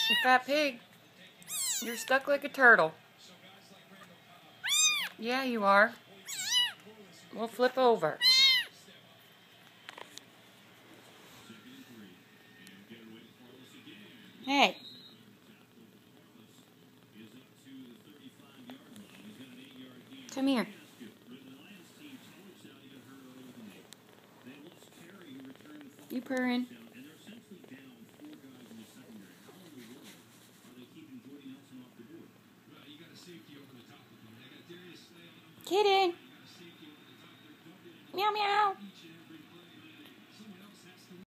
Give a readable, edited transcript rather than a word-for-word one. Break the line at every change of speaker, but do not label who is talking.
You fat pig. You're stuck like a turtle. Yeah, you are. We'll flip over. Hey. Come here. You purring. Kitten. Meow meow.